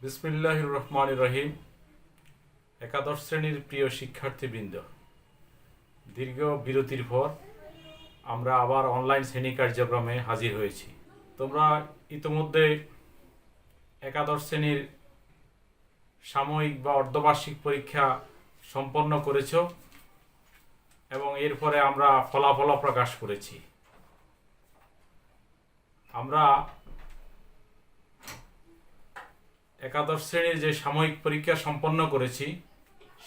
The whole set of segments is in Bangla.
বিসমিল্লাহির রহমানির রহিম। একাদশ শ্রেণীর প্রিয় শিক্ষার্থীবৃন্দ, দীর্ঘ বিরতির পর আমরা আবার অনলাইন শ্রেণী কার্যক্রমে হাজির হয়েছি। তোমরা ইতিমধ্যে একাদশ শ্রেণীর সাময়িক বা অর্ধবার্ষিক পরীক্ষা সম্পন্ন করেছ এবং এরপরে আমরা ফলাফল প্রকাশ করেছি। আমরা একাদশ শ্রেণীর যে সাময়িক পরীক্ষা সম্পন্ন করেছি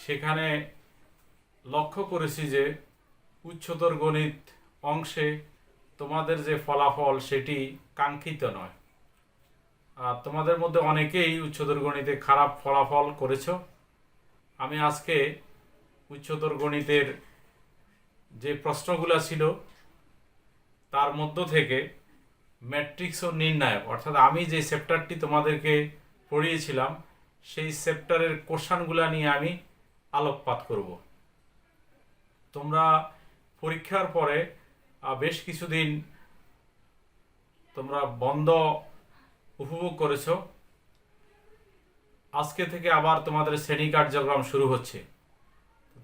সেখানে লক্ষ্য করেছি যে উচ্চতর গণিত অংশে তোমাদের যে ফলাফল সেটি কাঙ্ক্ষিত নয়। আর তোমাদের মধ্যে অনেকেই উচ্চতর গণিতে খারাপ ফলাফল করেছ। আমি আজকে উচ্চতর গণিতের যে প্রশ্নগুলো ছিল তার মধ্য থেকে ম্যাট্রিক্স ও নির্ণায়ক, অর্থাৎ আমি যে চ্যাপ্টারটি তোমাদেরকে পড়িয়েছিলাম সেই চ্যাপ্টারের কোশ্চেনগুলো নিয়ে আমি আলোকপাত করব। তোমরা পরীক্ষার পরে বেশ কিছুদিন তোমরা বন্ধ উপভোগ করেছ। আজকে থেকে আবার তোমাদের শ্রেণী কার্যক্রম শুরু হচ্ছে।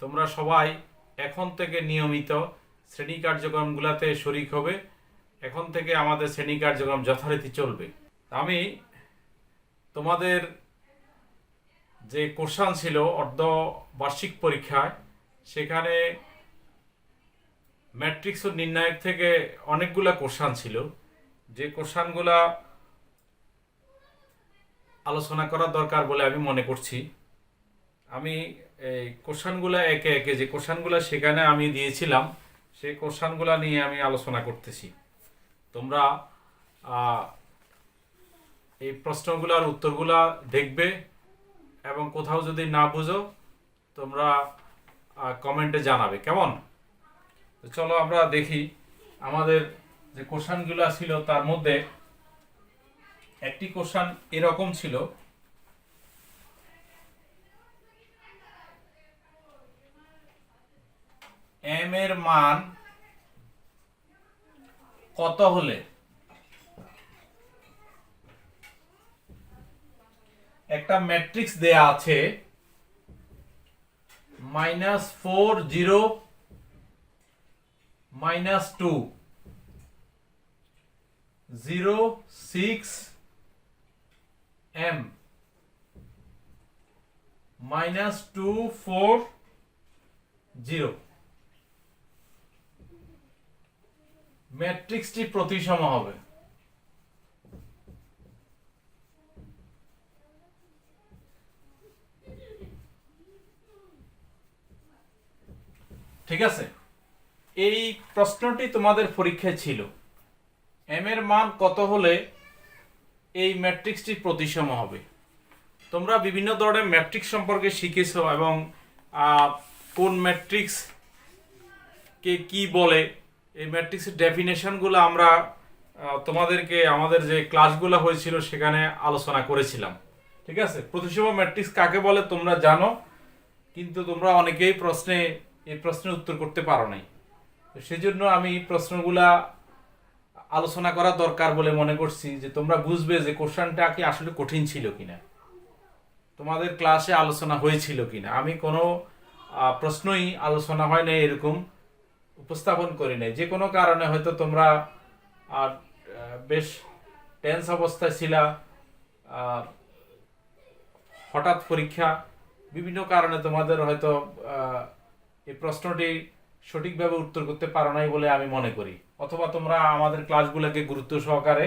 তোমরা সবাই এখন থেকে নিয়মিত শ্রেণী কার্যক্রমগুলোতে শরিক হবে। এখন থেকে আমাদের শ্রেণী কার্যক্রম যথারীতি চলবে। আমি তোমাদের যে কোশ্চেন ছিল অর্ধবার্ষিক পরীক্ষায়, সেখানে ম্যাট্রিক্স ও নির্ণায়ক থেকে অনেকগুলা কোশ্চেন ছিল, যে কোশ্চেনগুলা আলোচনা করা দরকার বলে আমি মনে করছি। আমি এই কোশ্চেনগুলা একে একে যে কোশ্চেনগুলা সেখানে আমি দিয়েছিলাম সেই কোশ্চেনগুলা নিয়ে আমি আলোচনা করতেছি। তোমরা এই প্রশ্নগুলোর উত্তরগুলা দেখবে এবং কোথাও যদি না বুঝো তোমরা কমেন্টে জানাবে, কেমন? চলো আমরা দেখি আমাদের যে কোশ্চেনগুলো ছিল তার মধ্যে একটি কোশ্চেন এরকম ছিল, এম এর মান কত হলে একটা ম্যাট্রিক্স দেয়া আছে -4 0 -2 0 6 m -2 4 0 ম্যাট্রিক্সটি প্রতিসম হবে। ঠিক আছে, এই প্রশ্নটি তোমাদের পরীক্ষায় ছিল, এম এর মান কত হলে এই ম্যাট্রিক্সটি প্রতিসম হবে। তোমরা বিভিন্ন ধরনের ম্যাট্রিক্স সম্পর্কে শিখেছো এবং কোন ম্যাট্রিক্স কে কি বলে এই ম্যাট্রিক্সের ডেফিনেশনগুলো আমরা তোমাদেরকে আমাদের যে ক্লাসগুলো হয়েছিল সেখানে আলোচনা করেছিলাম। ঠিক আছে, প্রতিসম ম্যাট্রিক্স কাকে বলে তোমরা জানো, কিন্তু তোমরা অনেকেই এই প্রশ্নের উত্তর করতে পারো নাই। তো সেই জন্য আমি প্রশ্নগুলা আলোচনা করা দরকার বলে মনে করছি, যে তোমরা বুঝবে যে কোশ্চেনটা কি আসলে কঠিন ছিল কিনা, তোমাদের ক্লাসে আলোচনা হয়েছিল কিনা। আমি কোনো প্রশ্নই আলোচনা হয় না এরকম উপস্থাপন করি নাই। যে কোনো কারণে হয়তো তোমরা বেশ টেন্স অবস্থায় ছিলা, হঠাৎ পরীক্ষা, বিভিন্ন কারণে তোমাদের হয়তো এই প্রশ্নটি সঠিকভাবে উত্তর করতে পারো নাই বলে আমি মনে করি, অথবা তোমরা আমাদের ক্লাসগুলোকে গুরুত্ব সহকারে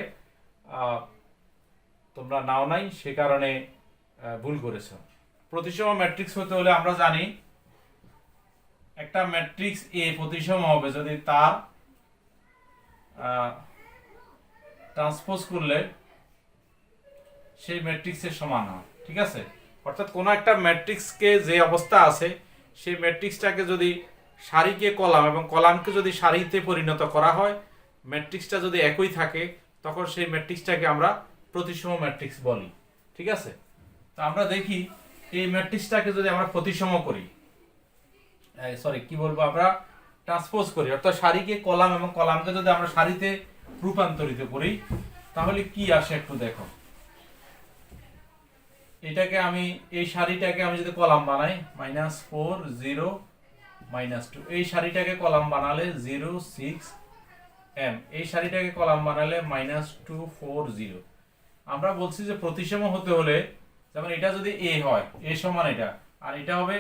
তোমরা নাও নাই, সে কারণে ভুল করেছো। প্রতিসম ম্যাট্রিক্স হতে হলে আমরা জানি একটা ম্যাট্রিক্স এ প্রতিসম হবে যদি তার ট্রান্সপোজ করলে সেই ম্যাট্রিক্সের সমান হয়। ঠিক আছে, অর্থাৎ কোনো একটা ম্যাট্রিক্সকে যে অবস্থা আছে সেই ম্যাট্রিক্সটাকে যদি সারিকে কলাম এবং কলামকে যদি সারিতে পরিণত করা হয়, ম্যাট্রিক্সটা যদি একই থাকে, তখন সেই ম্যাট্রিক্সটাকে আমরা প্রতিসম ম্যাট্রিক্স বলি। ঠিক আছে, তো আমরা দেখি এই ম্যাট্রিক্সটাকে যদি আমরা প্রতিসম করি, আমরা ট্রান্সপোজ করি, অর্থাৎ সারিকে কলাম এবং কলামকে যদি আমরা সারিতে রূপান্তরিত করি, তাহলে কি আসে একটু দেখো। এটাকে আমি এই সারিটাকে আমি যদি কলাম বানাই -4 0 -2, এই সারিটাকে কলাম বানালে 0 6 m, এই সারিটাকে কলাম বানালে -2 4 0। আমরা বলছি যে প্রতিসম হতে হলে, যেমন এটা যদি a হয়, a সমান এটা, আর এটা হবে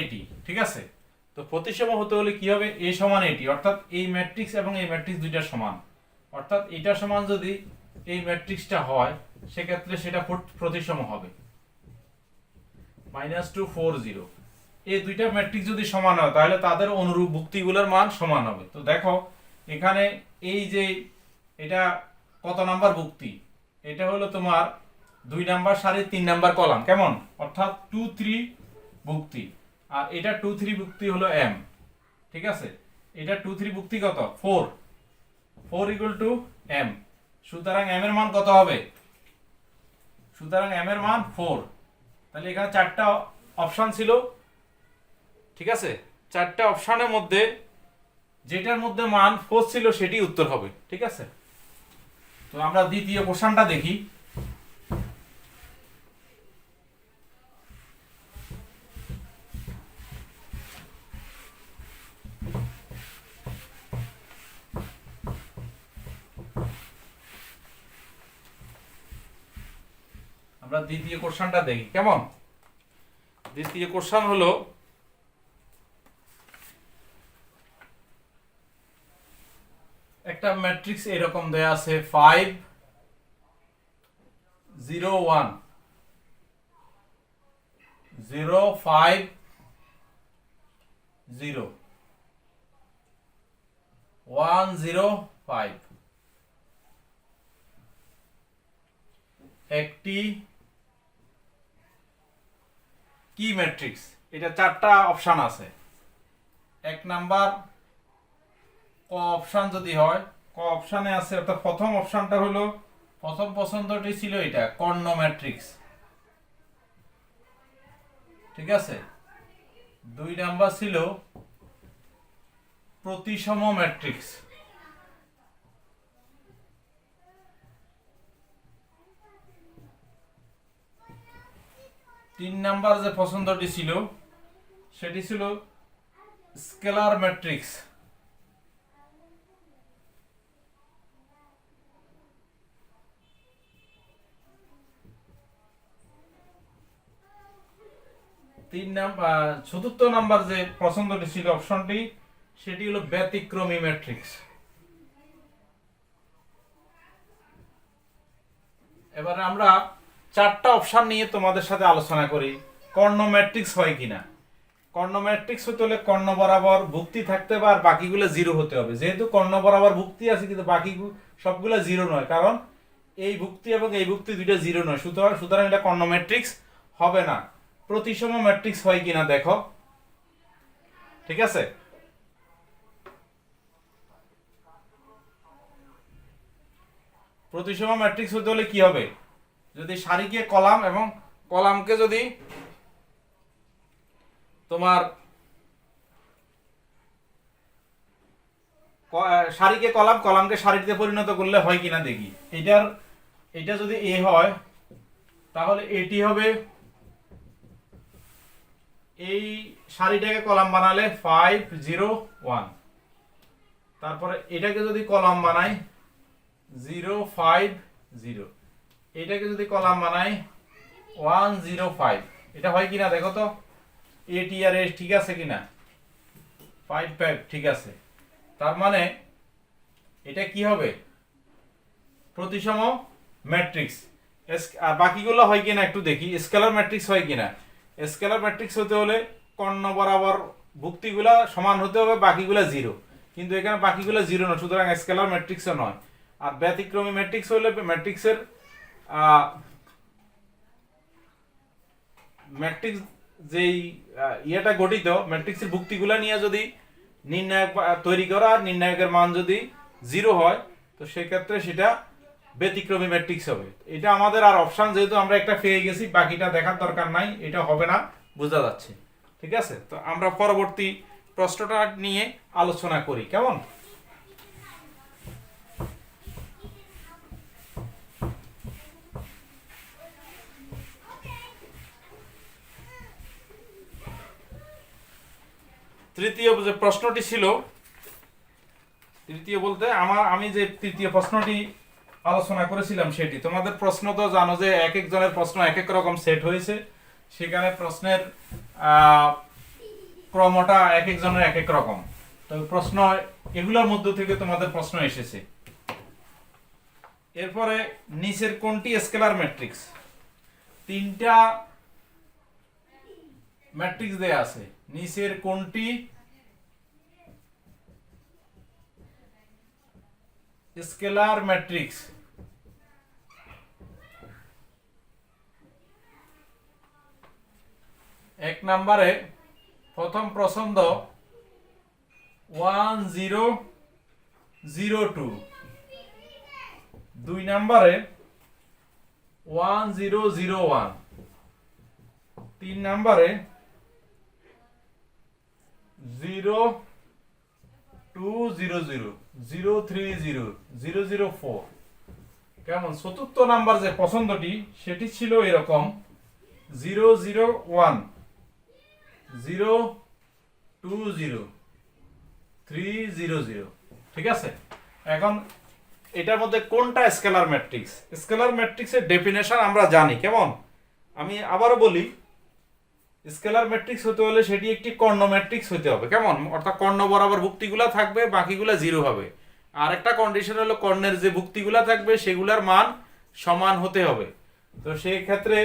এটি, ঠিক আছে? তো প্রতিসম হতে হলে কি হবে? a সমান এটি, অর্থাৎ এই ম্যাট্রিক্স এবং এই ম্যাট্রিক্স দুইটা সমান, অর্থাৎ এটা সমান যদি এই ম্যাট্রিক্সটা হয় সেক্ষেত্রে সেটা প্রতিসম হবে। -2 4 0, এই দুইটা ম্যাট্রিক্স যদি সমান হয় তাহলে তাদের অনুরূপ ভুক্তিগুলোর মান সমান হবে। তো দেখো এখানে এই যে এটা কত নাম্বার ভুক্তি, এটা হলো তোমার 2 নাম্বার সারি 3 নাম্বার কলাম, কেমন? অর্থাৎ 2 3 ভুক্তি, আর এটা 2 3 ভুক্তি হলো m, ঠিক আছে? এটা 2 3 ভুক্তি কত? 4 4 m, সুতরাং m এর মান কত হবে? সুতরাং m এর মান 4। তাহলে এখানে 4টা অপশন ছিল, ঠিক আছে? 4টা অপশনের মধ্যে যেটার মধ্যে মান 4 ছিল সেটি উত্তর হবে, ঠিক আছে? তো আমরা দ্বিতীয় কোশ্চেনটা দেখি। আমরা দ্বিতীয় কোশ্চেনটা দেখি, কেমন? দ্বিতীয় কোশ্চেন হলো একটা ম্যাট্রিক্স এরকম দেয়া আছে 5 0 1 0 5 0 1 0 5, একটি কি ম্যাট্রিক্স? এটা 4টা অপশন আছে। এক নাম্বার ক অপশন যদি হয়, ক অপশনে আছে, অর্থাৎ প্রথম অপশনটা হলো, প্রথম পছন্দটি ছিল এটা কর্ণ ম্যাট্রিক্স, ঠিক আছে? 2 নাম্বার ছিল প্রতিসম ম্যাট্রিক্স, 3 নাম্বার যে পছন্দটি ছিল সেটি ছিল স্কেলার ম্যাট্রিক্স, 3 নাম্বার, চতুর্থ নাম্বার যে পছন্দটি ছিল অপশনটি সেটি হলো ব্যতিক্রমী ম্যাট্রিক্স। এবারে আমরা 4টা অপশন নিয়ে তোমাদের সাথে আলোচনা করি, কর্ণ ম্যাট্রিক্স হয় কিনা। কর্ণ ম্যাট্রিক্স হতে হলে কর্ণ বরাবর ভুক্তি থাকতে হবে আর বাকিগুলো জিরো হতে হবে। যেহেতু কর্ণ বরাবর ভুক্তি আছে কিন্তু বাকি সবগুলো জিরো নয়, কারণ এই ভুক্তি এবং এই ভুক্তি দুইটা জিরো নয়, সুতরাং এটা কর্ণ ম্যাট্রিক্স হবে না। প্রতিসম ম্যাট্রিক্স হয় কিনা দেখো, ঠিক আছে? প্রতিসম ম্যাট্রিক্স হতে হলে কি হবে? যদি সারিকে কলাম এবং কলামকে যদি তোমার সারিকে কলাম, কলামকে সারিতে পরিণত করলে হয় কিনা দেখি। এটা যদি এ হয় তাহলে এটি হবে, এই সারিটাকে কলাম বানালে 5 0 1, তারপরে এটাকে যদি কলাম বানাই 0 5 0, এটাকে যদি কলাম বানাই 1 0 5, এটা হয় কিনা দেখো তো, এটি আর এস ঠিক আছে কিনা? 5 5 ঠিক আছে। তার মানে এটা কি হবে? প্রতিসম ম্যাট্রিক্স। আর বাকিগুলো হয় কিনা একটু দেখি, স্কেলার ম্যাট্রিক্স হয় কিনা। স্কেলার ম্যাট্রিক্স হতে হলে কর্ণ বরাবর ভুক্তিগুলা সমান হতে হবে, বাকিগুলো জিরো, কিন্তু এখানে বাকিগুলো জিরো নয়, সুতরাং স্কেলার ম্যাট্রিক্সও নয়। আর ব্যতিক্রমী ম্যাট্রিক্স হলে ম্যাট্রিক্সের ম্যাট্রিক্স যেই ইয়েটা গঠিত, ম্যাট্রিক্সের ভুক্তিগুলা নিয়ে যদি নির্ণায়ক তৈরি করা আর নির্ণায়কের মান যদি জিরো হয় তো সেক্ষেত্রে সেটা ব্যতিক্রমী ম্যাট্রিক্স হবে। এটা আমাদের আর অপশন, যেহেতু আমরা একটা পেয়ে গেছি, বাকিটা দেখার দরকার নাই, এটা হবে না, বোঝা যাচ্ছে, ঠিক আছে? তো আমরা পরবর্তী প্রশ্নটা নিয়ে আলোচনা করি, কেমন? তৃতীয় যে প্রশ্নটি ছিল, তৃতীয় বলতে আমি যে তৃতীয় প্রশ্নটি আলোচনা করেছিলাম সেটি, তোমাদের প্রশ্ন তো জানো যে এক একজনের প্রশ্ন এক এক রকম সেট হয়েছে, সেখানে প্রশ্নের ক্রমটা এক একজনের এক এক রকম। তো প্রশ্ন এগুলোর মধ্য থেকে তোমাদের প্রশ্ন এসেছে। এরপরে নিচের কোনটি স্কেলার ম্যাট্রিক্স? তিনটা ম্যাট্রিক্স দেয়া আছে, নিচের কোনটি স্কেলার ম্যাট্রিক্স? এক নম্বরে প্রথম পছন্দ 1 0 0 2, দুই নম্বরে 1 0 0 1, তিন নম্বরে 0 2 0 0 0 3 0 0 0 4। কেমন? চতুর্থ নাম্বার যে পছন্দটি সেটি ছিল এরকম 0 0 1 0 2 0 3 0 0। ঠিক আছে, এখন এটার মধ্যে কোনটা স্কেলার ম্যাট্রিক্স? স্কেলার ম্যাট্রিক্সের ডেফিনেশন আমরা জানি। কেমন? আমি আবারও বলি, স্কেলার ম্যাট্রিক্স হতে হলে সেটি একটি কর্ণ ম্যাট্রিক্স হতে হবে। কেমন? অর্থাৎ কর্ণ বরাবর ভুক্তিগুলা থাকবে, বাকিগুলা জিরো হবে। আর একটা কন্ডিশন হলো কর্ণের যে ভুক্তিগুলা থাকবে সেগুলার মান সমান হতে হবে। তো সেই ক্ষেত্রে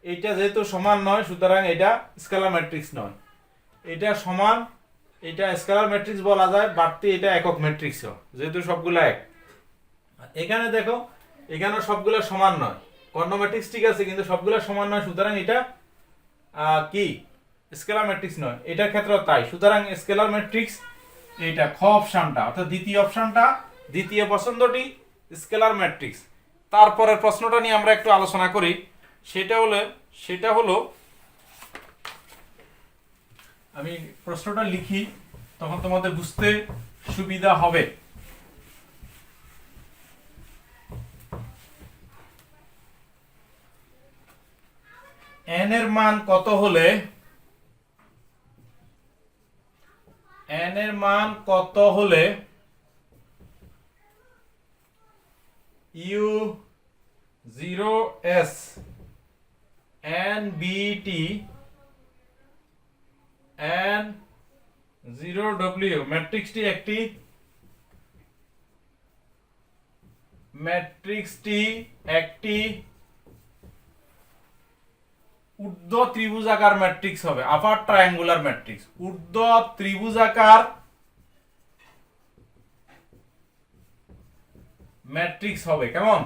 এটা যেহেতু সমান নয়, সুতরাং এটা স্কেলার ম্যাট্রিক্স নয়। এটা সমান, এটা স্কেলার ম্যাট্রিক্স বলা যায়, বাড়তি এটা একক ম্যাট্রিক্স, যেহেতু সবগুলা এক। এখানে দেখো, এখানে সবগুলা সমান নয়, কর্ণ ম্যাট্রিক্স ঠিক আছে কিন্তু সবগুলা সমান নয়, সুতরাং এটা কি স্কেলার ম্যাট্রিক্স নয়। এটার ক্ষেত্রেও তাই। সুতরাং স্কেলার ম্যাট্রিক্স এইটা খ অপশনটা, অর্থাৎ দ্বিতীয় অপশনটা, দ্বিতীয় পছন্দটি স্কেলার ম্যাট্রিক্স। তারপরের প্রশ্নটা নিয়ে আমরা একটু আলোচনা করি। সেটা হলো আমি প্রশ্নটা লিখি, তখন তোমাদের বুঝতে সুবিধা হবে। n এর মান কত হলে u0s nbt n0w ম্যাট্রিক্সটি একটি ঊর্ধ্ব ত্রিভুজাকার ম্যাট্রিক্স হবে, আপার ট্রায়াঙ্গুলার ম্যাট্রিক্স, ঊর্ধ্ব ত্রিভুজাকার ম্যাট্রিক্স হবে। কেমন?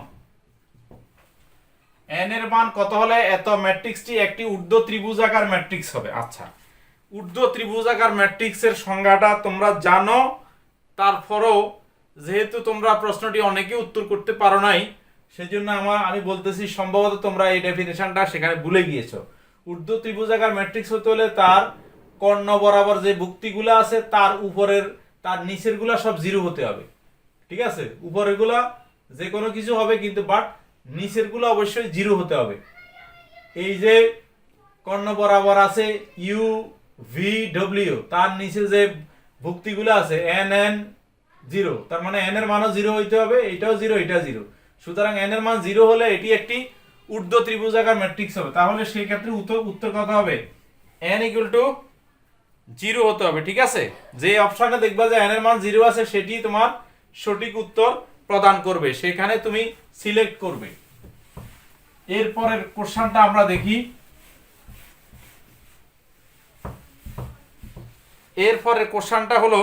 n এর মান কত হলে এত ম্যাট্রিক্সটি একটি ঊর্ধ্ব ত্রিভুজাকার ম্যাট্রিক্স হবে। আচ্ছা, ঊর্ধ্ব ত্রিভুজাকার ম্যাট্রিক্সের সংজ্ঞাটা তোমরা জানো, তারপরেও যেহেতু তোমরা প্রশ্নটি অনেকে উত্তর করতে পারো নাই, সেজন্য আমি বলতেছি, সম্ভবত তোমরা এই ডেফিনেশনটা সেখানে ভুলে গিয়েছো। ঊর্ধ্ব ত্রিভুজাকার ম্যাট্রিক্স হতে হলে তার কর্ণ বরাবর যে ভুক্তিগুলো আছে তার উপরের তার নিচের গুলা সব জিরো হতে হবে। ঠিক আছে, উপরের গুলা যে কোনো কিছু হবে, কিন্তু বাট নিচের গুলো অবশ্যই জিরো হতে হবে। এই যে কর্ণ বরাবর আছে ইউ ভি ডব্লিউ, তার নিচে যে ভুক্তিগুলো আছে এন এন জিরো, তার মানে এন এর মানও জিরো হইতে হবে, এটাও জিরো, এটা জিরো। সুতরাং এন এর মান জিরো হলে এটি একটি ঊর্ধ্ব ত্রিভুজাকার ম্যাট্রিক্স হবে। তাহলে সেই ক্ষেত্রে উত্তর কত হবে? n ইকুয়াল টু জিরো হতে হবে। ঠিক আছে, যে অপশনে দেখবা যে n এর মান জিরো আছে সেটি তোমার সঠিক উত্তর প্রদান করবে, সেখানে তুমি সিলেক্ট করবে। এরপরের কোশ্চেনটা আমরা দেখি। এরপরের কোশ্চেনটা হলো,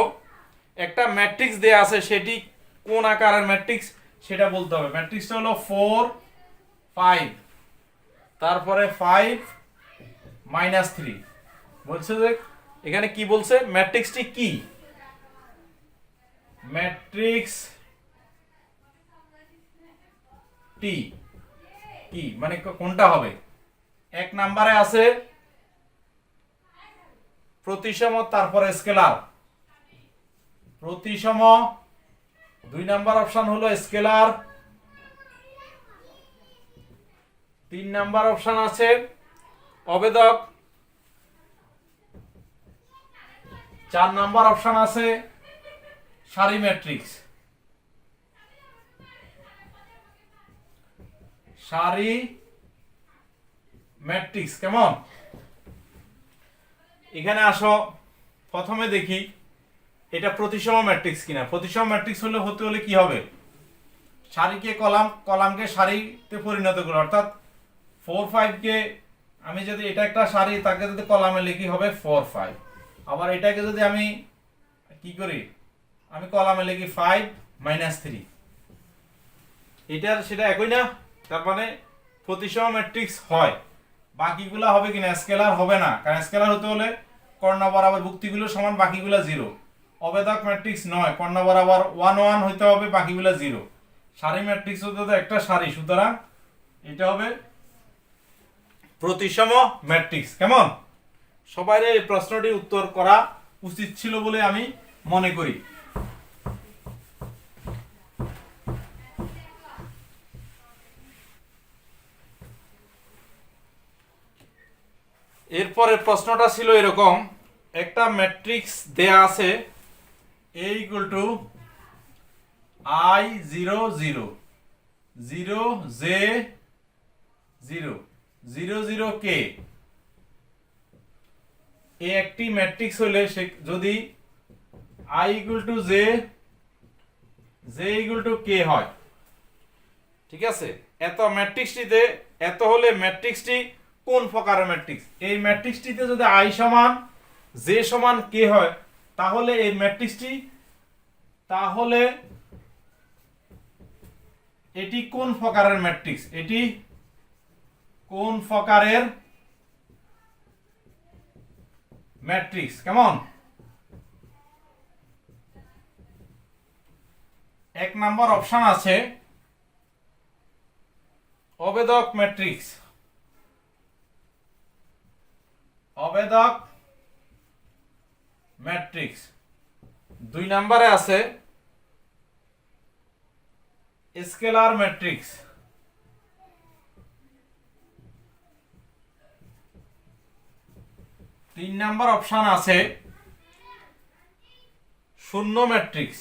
একটা ম্যাট্রিক্স দেয়া আছে, সেটি কোন আকারের ম্যাট্রিক্স সেটা বলতে হবে। ম্যাট্রিক্সটা হলো 4 5, তারপরে 5 -3। বলছে যে এখানে কি বলছে, ম্যাট্রিক্সটি কি? ম্যাট্রিক্স টি কি মানে কোনটা হবে? এক নম্বরে আছে প্রতিসম, তারপরে স্কেলার প্রতিসম, দুই নাম্বার অপশন হলো স্কেলার, তিন নাম্বার অপশন আছে অবেদক, 4 নাম্বার অপশন আছে সারি ম্যাট্রিক্স। সারি ম্যাট্রিক্স কেমন? এখানে আসো, প্রথমে দেখি এটা প্রতিসম ম্যাট্রিক্স কিনা। প্রতিসম ম্যাট্রিক্স হতে হলে কি হবে? সারিকে কলাম, কলামকে সারিতে পরিণত করো, অর্থাৎ 4 5 কে আমি যদি এটা একটা সারি, তাকে যদি কলামে লিখি হবে 4 5। আবার এটাকে যদি আমি কি করি, আমি কলামে লিখি 5 -3, এটার সেটা একই না। তার মানে প্রতিসম ম্যাট্রিক্স হয়। বাকিগুলো হবে কিনা? স্কেলার হবে না, কারণ স্কেলার হতে হলে কর্ণ বরাবর ভুক্তিগুলো সমান, বাকিগুলো 0। অবেদক ম্যাট্রিক্স নয়, কর্ণ বরাবর 1 1 হইতে হবে, বাকিগুলো 0। সারি ম্যাট্রিক্স হতে তো একটা সারি, সুতরাং এটা হবে প্রতিসম ম্যাট্রিক্স। কেমন? সবাই এই প্রশ্নটির উত্তর করা উচিত ছিল বলে আমি মনে করি। এরপরে প্রশ্নটা ছিল এরকম, একটা ম্যাট্রিক্স দেয়া আছে a = I 0 0 0 j 0 0 0 k। এই একটি ম্যাট্রিক্স হলে সে যদি I = j j = k হয়, ঠিক আছে? এত ম্যাট্রিক্সটিতে এত হলে ম্যাট্রিক্সটি কোন প্রকারের ম্যাট্রিক্স? এই ম্যাট্রিক্সটিতে যদি I সমান j সমান k হয়, তাহলে এই ম্যাট্রিক্সটি, তাহলে এটি কোন প্রকারের ম্যাট্রিক্স? এটি কোন প্রকারের ম্যাট্রিক্স? কেমন? 1 নাম্বার অপশন আছে অবেদক ম্যাট্রিক্স। অবেদক ম্যাট্রিক্স। 2 নম্বরে আছে স্কেলার ম্যাট্রিক্স। 3 নাম্বার অপশন আছে শূন্য ম্যাট্রিক্স।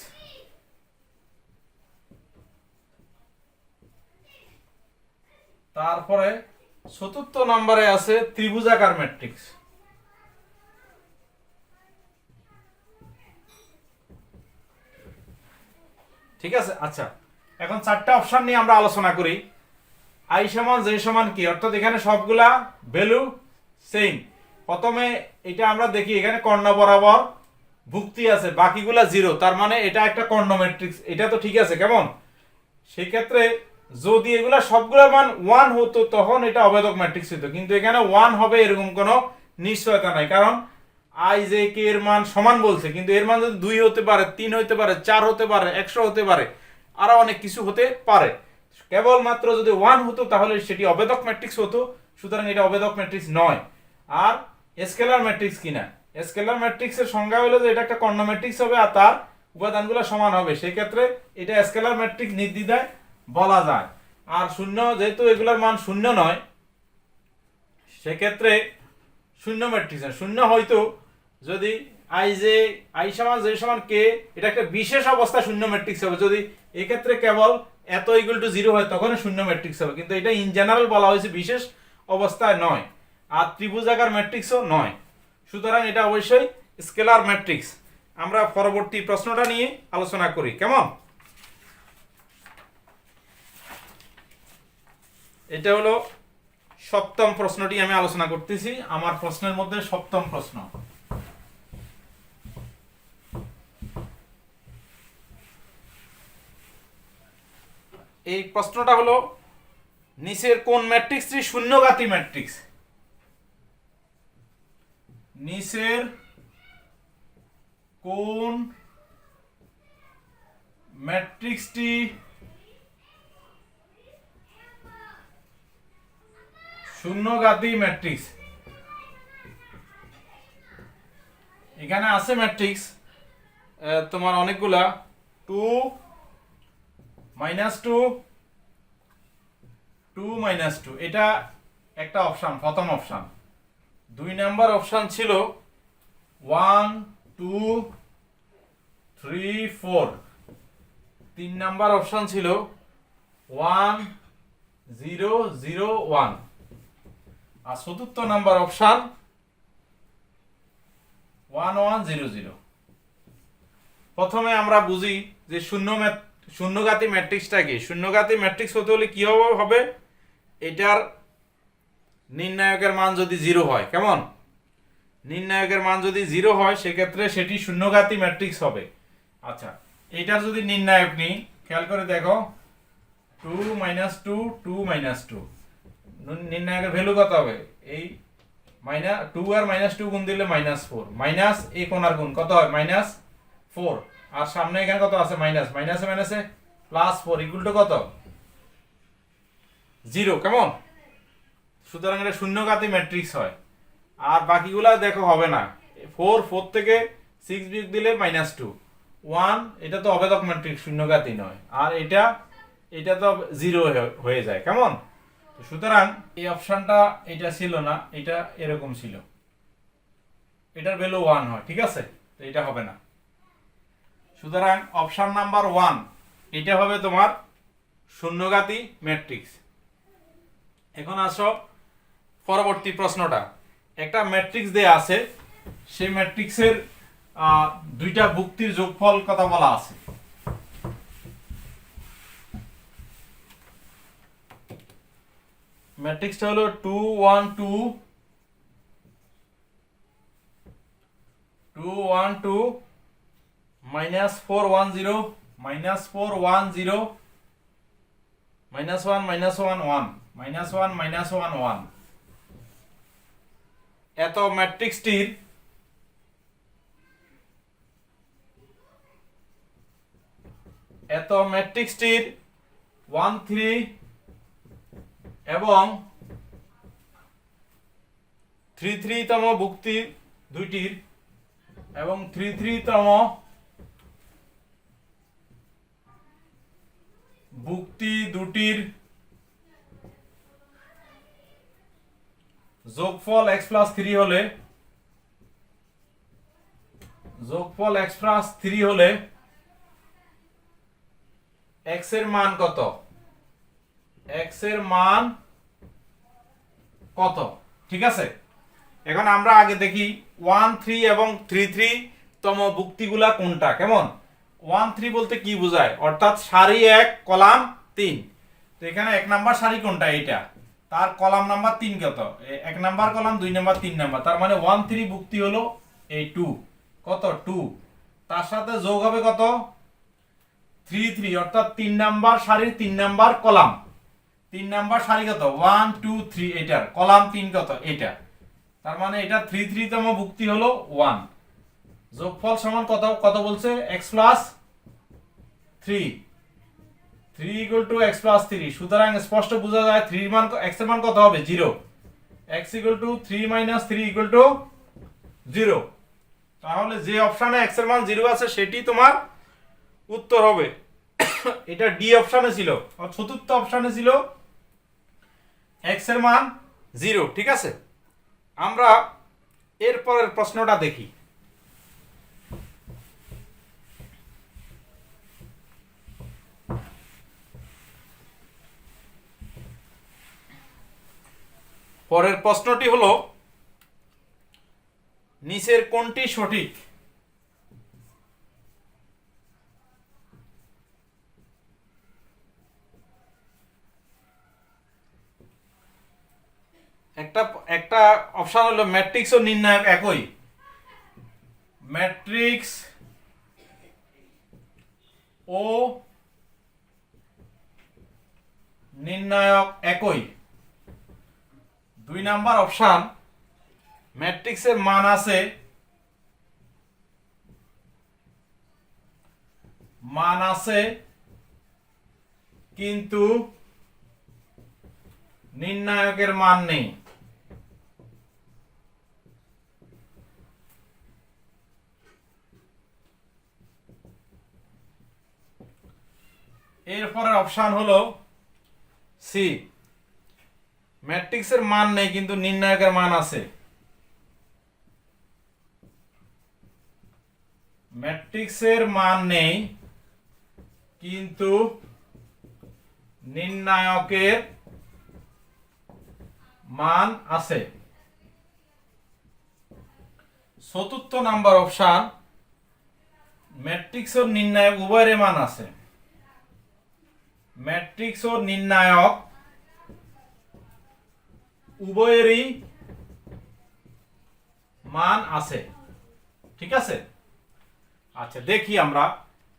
তারপরে 4র্থ নম্বরে আছে ত্রিভুজাকার ম্যাট্রিক্স। ঠিক আছে? আচ্ছা, এখন 4টা অপশন নিয়ে আমরা আলোচনা করি। I সমান j সমান কি, অর্থাৎ এখানে সবগুলা ভ্যালু সেম। প্রথমে এটা আমরা দেখি, এখানে কর্ণ বরাবর ভুক্তি আছে, বাকিগুলা 0, তার মানে এটা একটা কর্ণ ম্যাট্রিক্স। এটা তো ঠিক আছে। কেমন? সেই ক্ষেত্রে যদি এগুলা সবগুলোর মান 1 হতো, তখন এটা অবেদক ম্যাট্রিক্স হতো, কিন্তু এখানে 1 হবে এরকম কোনো নিশ্চয়তা নাই, কারণ I j k এর মান সমান বলছে, কিন্তু এর মান যদি 2 হতে পারে, 3 হতে পারে, 4 হতে পারে, 100 হতে পারে, আরো অনেক কিছু হতে পারে। কেবলমাত্র যদি 1 হতো তাহলে সেটি অবেদক ম্যাট্রিক্স হতো, সুতরাং এটা অবেদক ম্যাট্রিক্স নয়। আর স্কেলার ম্যাট্রিক্স কিনা? স্কেলার ম্যাট্রিক্সের সংজ্ঞা হলো যে এটা একটা কর্ণ ম্যাট্রিক্স হবে আর তার উপাদানগুলো সমান হবে, সেই ক্ষেত্রে এটা স্কেলার ম্যাট্রিক্স নির্দ্বিধায় বলা যায়। আর শূন্য, যেহেতু এগুলোর মান শূন্য নয়, সেক্ষেত্রে শূন্য ম্যাট্রিক্স। শূন্য হয়তো যদি I সমান j সমান k, এটা একটা বিশেষ অবস্থা শূন্য ম্যাট্রিক্স হবে। যদি এক্ষেত্রে কেবল এত = 0 হয়, তখন শূন্য ম্যাট্রিক্স হবে, কিন্তু এটা ইন জেনারেল বলা হয়েছে, বিশেষ অবস্থায় নয়। আর ত্রিভুজাকার ম্যাট্রিক্সও নয়, সুতরাং এটা অবশ্যই স্কেলার ম্যাট্রিক্স। আমরা পরবর্তী প্রশ্নটা নিয়ে আলোচনা করি। কেমন? এটা হলো 7ম প্রশ্নটি আমি আলোচনা করতেছি, আমার প্রশ্নের মধ্যে 7ম প্রশ্ন। এই প্রশ্নটা হলো, নিচের কোন ম্যাট্রিক্সটি শূন্যঘাতী ম্যাট্রিক্স? নিচের কোন ম্যাট্রিক্সটি শূন্যঘাতী ম্যাট্রিক্স? এখানে আছে ম্যাট্রিক্স তোমার অনেকগুলা, 2 -2 2 -2, এটা একটা অপশন, প্রথম অপশন। 2 নাম্বার অপশন ছিল 1 2 3 4। 3 নাম্বার অপশন ছিল 1 0 0 1, আর চতুর্থ নাম্বার অপশন 1 1 0 0। প্রথমে আমরা বুঝি যে শূন্যঘাতী ম্যাট্রিক্সটা কি। শূন্যঘাতী ম্যাট্রিক্স হতে হলে কি হবে, এটার নির্ণায়কের মান যদি 0 হয়, কেমন, নির্ণায়কের মান যদি 0 হয় সেক্ষেত্রে সেটি শূন্যঘাতী ম্যাট্রিক্স হবে। আচ্ছা, এটার যদি নির্ণায়ক নিই, খেয়াল করে দেখো 2 2 2 2, নির্ণায়কের ভ্যালু কত হবে, এই -2 আর -2 গুণ দিলে -4, মাইনাস এই কোণার গুণ কত হয় -4, আর সামনে এখানে কত আছে মাইনাসে মাইনাসে +4 ইকুয়াল টু কত 0, কেমন। সুতরাং এটা শূন্যঘাতী ম্যাট্রিক্স হয়। আর বাকিগুলা দেখো হবে না, 4 থেকে 6 বিয়োগ দিলে -2, 1 এটা তো অভেদক ম্যাট্রিক্স, শূন্যঘাতী নয়। আর এটা তো 0 হয়ে যায়, কেমন। সুতরাং এই অপশনটা এটা ছিল না, এটা এরকম ছিল, এটার ভ্যালু 1 হয়, ঠিক আছে, তো এটা হবে না। সুতরাং অপশন নাম্বার 1 এটা হবে তোমার শূন্যঘাতী ম্যাট্রিক্স। এখন আসো পরবর্তী প্রশ্নটা। একটা ম্যাট্রিক্স দেয়া আছে, সেই ম্যাট্রিক্সের দুইটা ভুক্তির যোগফল কথা বলা আছে। ম্যাট্রিক্সটা হলো 2 1 2 2 1 2 -4 1 0 -4 1 0 -1 -1 1 -1 -1 1। এত ম্যাট্রিক্সটির এত ম্যাট্রিক্সটির 1 3 এবং 3 3 তম ভুক্তি দুইটির এবং 3 3 তম ভুক্তি দুটির যোগফল x + 3 হলে x এর মান কত, ঠিক আছে। এখন আমরা আগে দেখি 1 3 এবং 3 3 তম ভুক্তিগুলা কোনটা, কেমন। 1 3 বলতে কি বোঝায়, অর্থাৎ সারি 1 কলাম 3। তো এখানে 1 নাম্বার সারি কোনটা, এইটা, তার কলাম নাম্বার 3 কত, 1 নাম্বার কলাম 2 নাম্বার 3 নাম্বার, তার মানে 1 3 ভুক্তি হলো এই 2, কত 2, তার সাথে যোগ হবে কত 3 3, অর্থাৎ 3 নাম্বার সারির 3 নাম্বার কলাম, 3 নাম্বার সারি কত 1 2 3, এটার কলাম 3 কত এটা, তার মানে এটা 3 3 তম ভুক্তি হলো 1। যোগফল সমান কত বলছে, x + 3 3 x + 3। সুতরাং স্পষ্ট বোঝা যায় 3 এর মান x এর মান কত হবে 0, x = 3 - 3 = 0। তাহলে যে অপশনে x এর মান 0 আছে সেটি তোমার উত্তর হবে। এটা ডি অপশনে ছিল, আর চতুর্থ অপশনে ছিল x এর মান 0, ঠিক আছে। আমরা এরপরের প্রশ্নটা দেখি। পরের প্রশ্নটি হলো, নিচের কোনটি সঠিক। একটা অপশন হলো ম্যাট্রিক্স ও নির্ণায়ক একই, ম্যাট্রিক্স ও নির্ণায়ক একই। 2 নাম্বার অপশন, ম্যাট্রিক্সের মান আছে কিন্তু নির্ণায়কের মান নেই। এরপরের অপশন হলো সি, ম্যাট্রিক্সের মান নেই কিন্তু নির্ণায়কের মান আছে। ম্যাট্রিক্সের মান নেই কিন্তু নির্ণায়কের মান আছে। চতুর্থ নাম্বার অপশন, ম্যাট্রিক্স ও নির্ণায়ক উভয়ের মান আছে। ম্যাট্রিক্স ও নির্ণায়ক উভয়েরই মান আছে। ঠিক আছে, আচ্ছা দেখি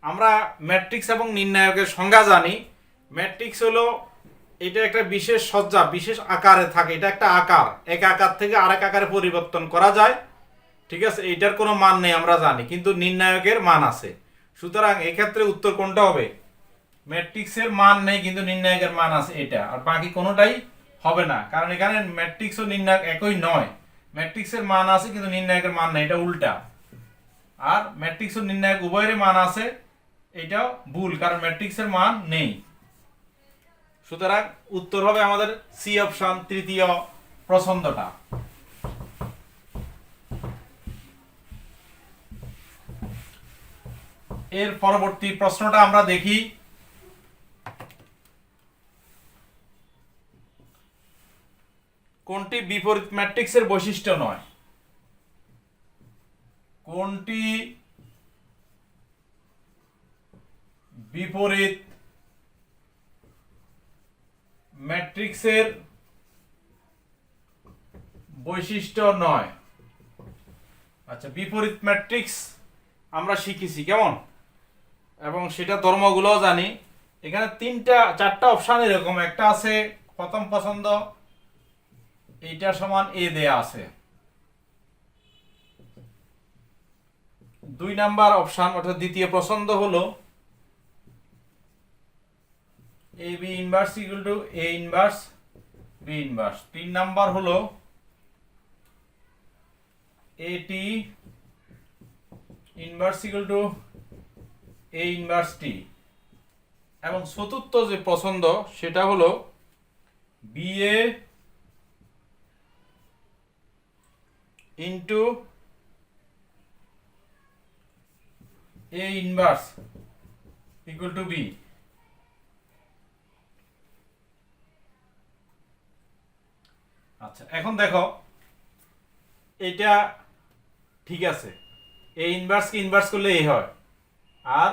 আমরা ম্যাট্রিক্স এবং নির্ণায়কের সংজ্ঞা জানি। ম্যাট্রিক্স হলো এটা একটা বিশেষ সজ্জা, বিশেষ আকারে থাকে। এটা একটা আকার, এক আকার থেকে আরেক আকারে পরিবর্তন করা যায়। ঠিক আছে, এইটার কোনো মান নেই আমরা জানি, কিন্তু নির্ণায়কের মান আছে। সুতরাং এক্ষেত্রে উত্তর কোনটা হবে? ম্যাট্রিক্সের মান নেই কিন্তু নির্ণায়কের মান আছে, এটা। আর বাকি কোনোটাই হবে না, কারণ এখানে ম্যাট্রিক্স ও নির্ণায়ক একই নয়। ম্যাট্রিক্সের মান আছে কিন্তু নির্ণায়কের মান নেই, এটা উল্টা। আর ম্যাট্রিক্স ও নির্ণায়ক উভয়ের মান আছে, এটাও ভুল, কারণ ম্যাট্রিক্সের মান নেই। সুতরাং উত্তর হবে আমাদের সি অপশন, তৃতীয় পছন্দটা। এর পরবর্তী প্রশ্নটা আমরা দেখি। কোনটি বিপরীত ম্যাট্রিক্সের বৈশিষ্ট্য নয়? কোনটি বিপরীত ম্যাট্রিক্সের বৈশিষ্ট্য নয়? আচ্ছা, বিপরীত ম্যাট্রিক্স আমরা শিখেছি কেমন, এবং সেটা ধর্মগুলোও জানি। এখানে চারটা অপশন এরকম, একটা আছে প্রথম পছন্দ, এইটা সমান এ দেয়া আছে। 2 নাম্বার অপশন অর্থাৎ দ্বিতীয় পছন্দ হলো A B inverse equal to A inverse B inverse. 3 number হলো A T inverse equal to A inverse T. এবং চতুর্থ যে পছন্দ সেটা হলো B A into A inverse equal to B. আচ্ছা, এখন দেখো এটা ঠিক আছে, এ ইনভার্সকে ইনভার্স করলে এ হয়, আর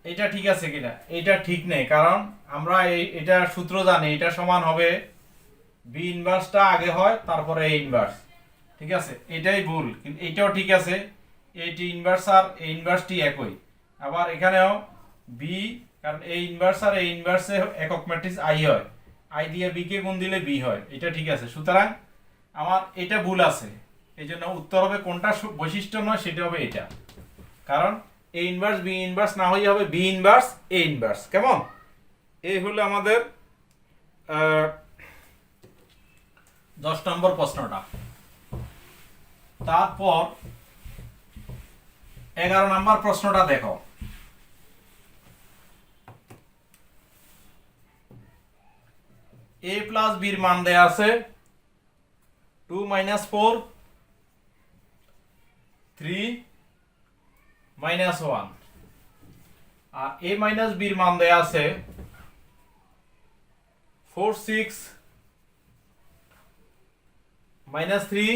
এটা ঠিক আছে কিনা? এটা ঠিক নেই, কারণ আমরা এটা সূত্র জানি, এটা সমান হবে বি ইনভার্সটা আগে হয় তারপরে এ ইনভার্স। ঠিক আছে, এটাই ভুল, কিন্তু এটাও ঠিক আছে। এটি ইনভার্স আর এ ইনভার্স টি একই। আবার এখানেও বি, কারণ এ ইনভার্স আর এ ইনভার্সে একক ম্যাট্রিক্স আই হয়, আই দিয়ে বি কে গুণ দিলে বি হয়, এটা ঠিক আছে। সুতরাং আমার এটা ভুল আছে, এই জন্য উত্তর হবে কোনটা বৈশিষ্ট্য নয়, সেটা হবে এটা। কারণ এ ইনভার্স বি ইনভার্স না হয়ে হবে বি ইনভার্স এ ইনভার্স। কেমন? এই হলো আমাদের 10 নম্বর প্রশ্নটা। তারপর 11 নম্বর প্রশ্নটা দেখো। a প্লাস বির মান দেয়া আছে 2 - 4 3 - 1, আর a মাইনাস বির মান দেয়া আছে 4 6 - 3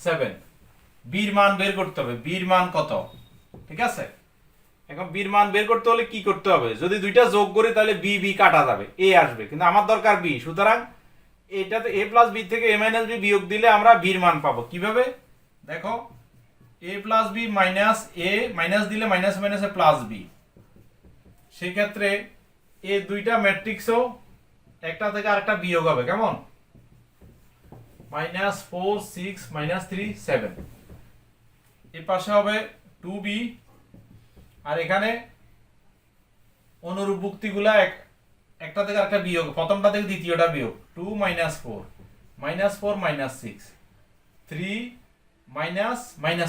7। বির মান বের করতে হবে, বির মান কত? ঠিক আছে, এখন বির মান বের করতে হলে কি করতে হবে? যদি দুইটা যোগ করি তাহলে বি বি কাটা যাবে, এ আসবে, কিন্তু আমার দরকার বি। সুতরাং এটাতে এ প্লাস বি থেকে এ মাইনাস বি বিয়োগ দিলে আমরা বির মান পাবো। কিভাবে দেখো, এ প্লাস বি মাইনাস এ, মাইনাস দিলে মাইনাস মাইনাসে প্লাস বি। সেক্ষেত্রে এ দুইটা ম্যাট্রিক্সও একটা থেকে আরেকটা বিয়োগ হবে। কেমন? -4 6 - 3 7। এর পাশে হবে 2b, আর এখানে অনুরূপ যুক্তিগুলা একটা থেকে আরেকটা বিয়োগ, প্রথমটা থেকে দ্বিতীয়টা বিয়োগ। 2 - 4 -4 - 6 3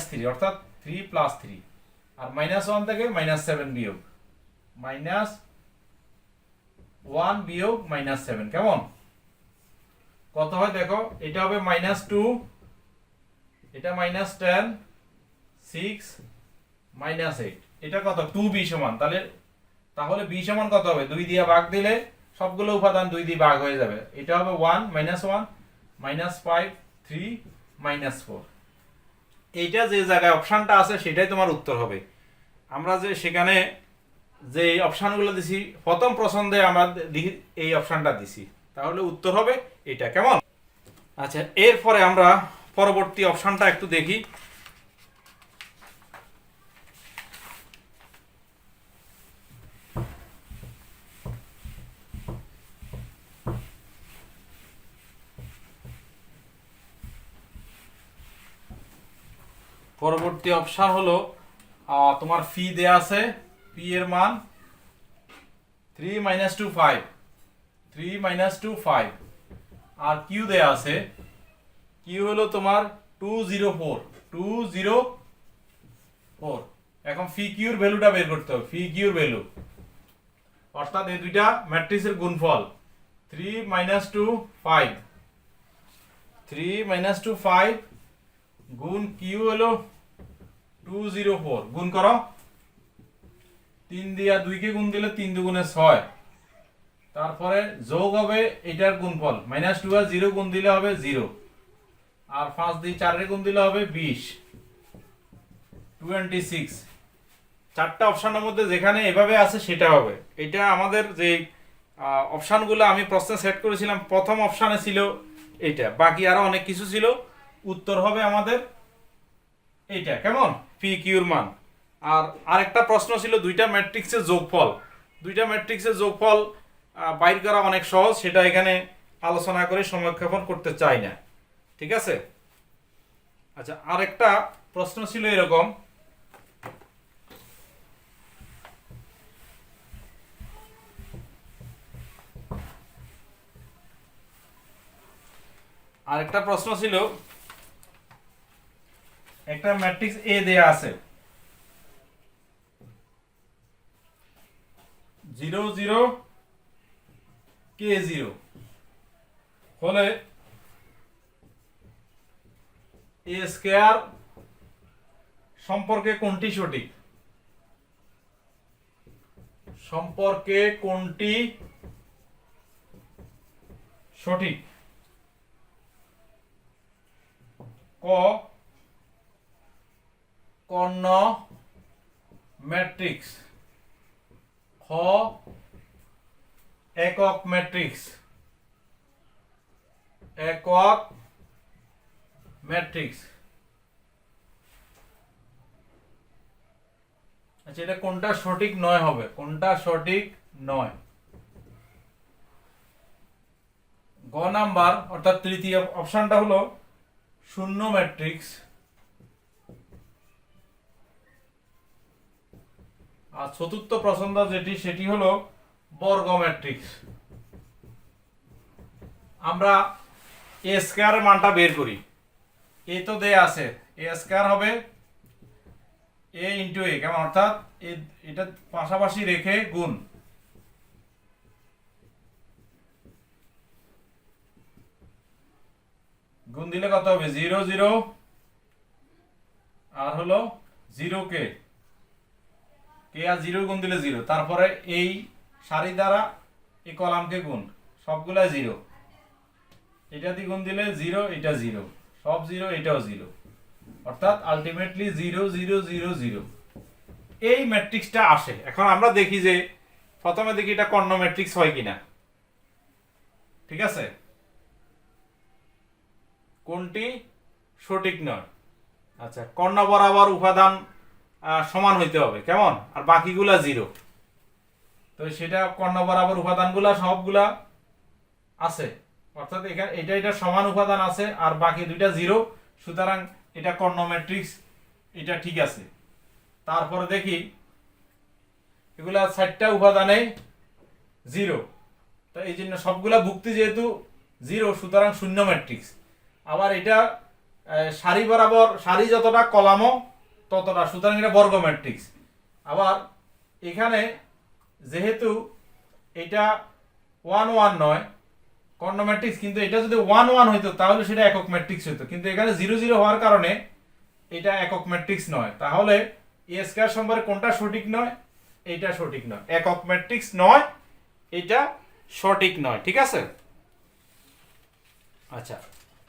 - 3 অর্থাৎ 3 + 3, আর -1 থেকে -7 বিয়োগ, -1 বিয়োগ -7। কেমন? কত হয় দেখো, এটা হবে -2 এটা -10 6 -8, এটা কত 2b সমান, তাহলে b সমান কত হবে, 2 দিয়ে ভাগ দিলে সবগুলো উপাদান 2 দিয়ে ভাগ হয়ে যাবে, এটা হবে 1 -1 -5 3 -4। এইটা যে জায়গায় অপশনটা আছে সেটাই তোমার উত্তর হবে। আমরা যে সেখানে যে অপশনগুলো দিছি প্রথম পছন্দে আমরা এই অপশনটা দিছি, তাহলে উত্তর হবে এটা। কেমন? আচ্ছা, এরপরে আমরা পরবর্তী অপশনটা একটু দেখি। পরবর্তী অপশন হলো তোমার ফি দেয়া আছে, পি এর মান 3 - 2 5, 3 - 2 5, আর কিউ দেয়া আছে, কিউ হলো তোমার 204। এখন ফি কিউর ভ্যালুটা বের করতে হবে, ফি কিউর ভ্যালু অর্থাৎ এই দুইটা ম্যাট্রিক্সের গুণফল 3 - 2 5, 3 - 2 5 গুণ কিউ হলো 204, গুণ করো, 3 দিয়া 2 কে গুণ দিলে 3 দুগুণে 6, তারপরে যোগ হবে এটার গুণফল, -2 আর 0 গুণ দিলে হবে 0, আর 5 দিয়ে 4 এর গুণ দিলে হবে 20 26। চারটা অপশনের মধ্যে যেখানে এভাবে আছে সেটা হবে। এটা আমাদের যে অপশনগুলো আমি প্রশ্নে সেট করেছিলাম, প্রথম অপশনে ছিল এটা, বাকি আরো অনেক কিছু ছিল। উত্তর হবে আমাদের এইটা। কেমন? পি কিউর মান। আর আরেকটা প্রশ্ন ছিল দুইটা ম্যাট্রিক্সের যোগফল, দুইটা ম্যাট্রিক্সের যোগফল বাইর করা অনেক সহজ, সেটা এখানে আলোচনা করে সময়ক্ষেপণ করতে চাই না। ঠিক আছে? আচ্ছা, আরেকটা প্রশ্ন ছিল এরকম, আরেকটা প্রশ্ন ছিল, একটা ম্যাট্রিক্স এ দেয়া আছে 0 0 k0 হলে এ স্কয়ার সম্পর্কে কোনটি সঠিক? সম্পর্কে কোনটি সঠিক? ক কর্ণ ম্যাট্রিক্স, খ একক ম্যাট্রিক্স, একক ম্যাট্রিক্স। আচ্ছা, এটা কোনটা সঠিক নয় হবে, কোনটা সঠিক নয়? গ নাম্বার অর্থাৎ তৃতীয় অপশনটা হলো শূন্য ম্যাট্রিক্স, আর চতুর্থ পছন্দ যেটি সেটি হলো বর্গ ম্যাট্রিক্স। আমরা এ স্কয়ারের মানটা বের করি। এ তো দেয়া আছে, এ স্কয়ার হবে এ ইন্টু এ, কেমন? অর্থাৎ এটা পাশাপাশি রেখে গুণ, গুণ দিলে কত হবে? 0 0 আর হলো 0 কে আর 0 গুণ দিলে 0, তারপরে এই সারি দ্বারা এই কলামকে গুণ, সবগুলা 0, এটা দিয়ে গুণ দিলে 0, এটা 0, সব 0, এটাও 0, অর্থাৎ আলটিমেটলি 0 0 0 0 এই ম্যাট্রিক্সটা আসে। এখন আমরা দেখি যে প্রথমে দেখি এটা কর্ণ ম্যাট্রিক্স হয় কিনা। ঠিক আছে? কোনটি সঠিক নয়? আচ্ছা, কর্ণ বরাবর উপাদান সমান হইতে হবে, কেমন? আর বাকিগুলা 0, তো সেটা কর্ণ বরাবর উপাদানগুলা সবগুলা আছে, অর্থাৎ এখানে এটা সমান উপাদান আছে আর বাকি দুইটা 0, সুতরাং এটা কর্ণ ম্যাট্রিক্স, এটা ঠিক আছে। তারপরে দেখি এগুলা 4টা উপাদানে 0, তো এই জন্য সবগুলা ভুক্তি যেহেতু 0, সুতরাং শূন্য ম্যাট্রিক্স। আবার এটা সারি বরাবর, সারি যতটা কলামও ততটা, সুতরাং এটা বর্গ ম্যাট্রিক্স। আবার এখানে যেহেতু এটা 1 1 নয়, কর্ণ ম্যাট্রিক্স, কিন্তু এটা যদি 1 1 হইতো তাহলে সেটা একক ম্যাট্রিক্স হইতো, কিন্তু এখানে 0 0 হওয়ার কারণে এটা একক ম্যাট্রিক্স নয়। তাহলে এ স্কয়ার সম্পর্কে কোনটা সঠিক নয়? এটা সঠিক নয়, একক ম্যাট্রিক্স নয়, এটা সঠিক নয়। ঠিক আছে। আচ্ছা,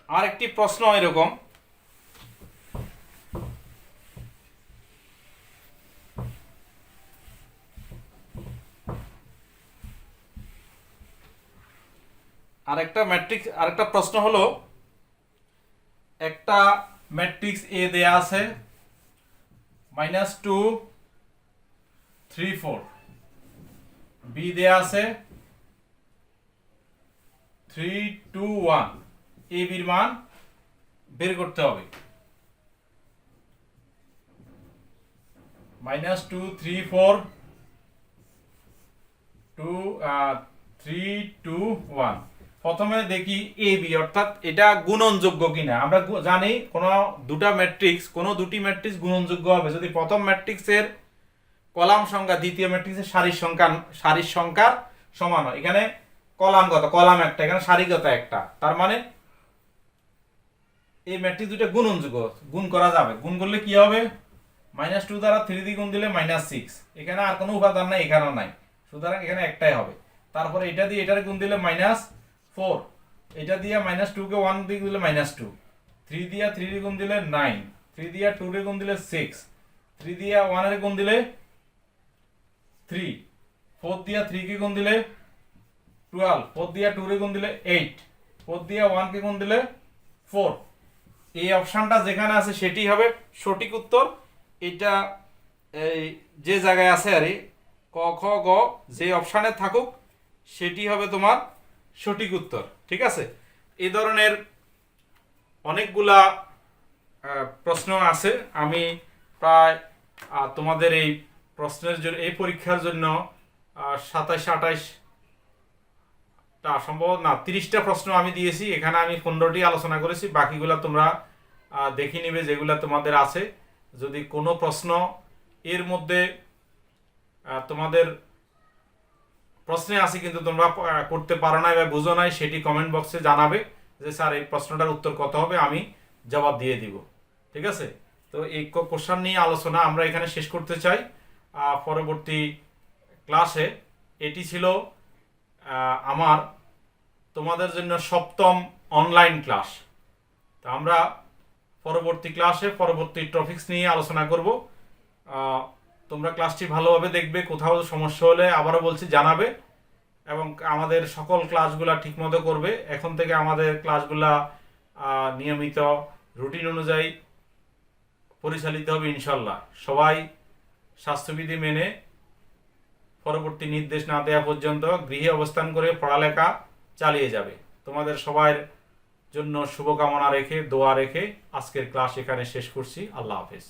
আর একটি প্রশ্ন এরকম, আরেকটা প্রশ্ন হলো, একটা ম্যাট্রিক্স এ দেয়া আছে -2 3 4, বি দেয়া আছে 3 2 1, এ বির মান বের করতে হবে। -2 3 4 2 3 2 1। প্রথমে দেখি এ বি, অর্থাৎ এটা গুণনযোগ্য কিনা। আমরা জানি কোনো দুটি ম্যাট্রিক্স গুণনযোগ্য হবে যদি প্রথম ম্যাট্রিক্সের কলাম সংখ্যা দ্বিতীয় ম্যাট্রিক্সের সারির সংখ্যার সমান হয়। এখানে কলাম কত? কলাম একটা, এখানে সারি কত? একটা। তার মানে এই ম্যাট্রিক্স দুটো গুণনযোগ্য, গুণ করা যাবে। গুণ করলে কি হবে? -2 দ্বারা 3 দিয়ে গুণ দিলে -6, এখানে আর কোনো উপাদান নাই, এখানেও নাই, সুতরাং এখানে একটাই হবে। তারপরে এটা দিয়ে এটার গুণ দিলে -4, এটা দিয়ে -2 কে 1 দিয়ে গুণ দিলে -2, 3 দিয়ে 3 এর গুণ দিলে 9, 3 দিয়ে 2 এর গুণ দিলে 6, 3 দিয়ে 1 এর গুণ দিলে 3, 4 দিয়ে 3 কে গুণ দিলে 12, 4 দিয়ে 2 এর গুণ দিলে 8, 4 দিয়ে 1 কে গুণ দিলে 4। এই অপশনটা যেখানে আছে সেটি হবে সঠিক উত্তর। এটা এই যে জায়গায় আছে আরে ক খ গ যে অপশানে থাকুক সেটি হবে তোমার সঠিক উত্তর। ঠিক আছে। এই ধরনের অনেকগুলা প্রশ্ন আছে। আমি প্রায় তোমাদের এই প্রশ্নের জন্য, এই পরীক্ষার জন্য 27-28টা সম্ভবত না 30টা প্রশ্ন আমি দিয়েছি। এখানে আমি 15টি আলোচনা করেছি, বাকিগুলা তোমরা দেখে নিবে যেগুলা তোমাদের আছে। যদি কোনো প্রশ্ন এর মধ্যে তোমাদের প্রশ্নে আছে কিন্তু তোমরা করতে পারো না বা বুঝো নাই, সেটি কমেন্ট বক্সে জানাবে যে স্যার এই প্রশ্নটার উত্তর কত হবে, আমি জবাব দিয়ে দিব। ঠিক আছে। তো এই কোশ্চেন নিয়ে আলোচনা আমরা এখানে শেষ করতে চাই। পরবর্তী ক্লাসে এটি ছিল আমার তোমাদের জন্য 7ম অনলাইন ক্লাস। তো আমরা পরবর্তী ক্লাসে পরবর্তী টপিকস নিয়ে আলোচনা করব। তোমরা ক্লাসটি ভালোভাবে দেখবে, কোথাও সমস্যা হলে আবারও বলছি জানাবে, এবং আমাদের সকল ক্লাসগুলা ঠিকমতো করবে। এখন থেকে আমাদের ক্লাসগুলা নিয়মিত রুটিন অনুযায়ী পরিচালিত হবে ইনশাল্লাহ। সবাই স্বাস্থ্যবিধি মেনে পরবর্তী নির্দেশ না দেওয়া পর্যন্ত গৃহে অবস্থান করে পড়ালেখা চালিয়ে যাবে। তোমাদের সবার জন্য শুভকামনা রেখে, দোয়া রেখে আজকের ক্লাস এখানে শেষ করছি। আল্লাহ হাফেজ।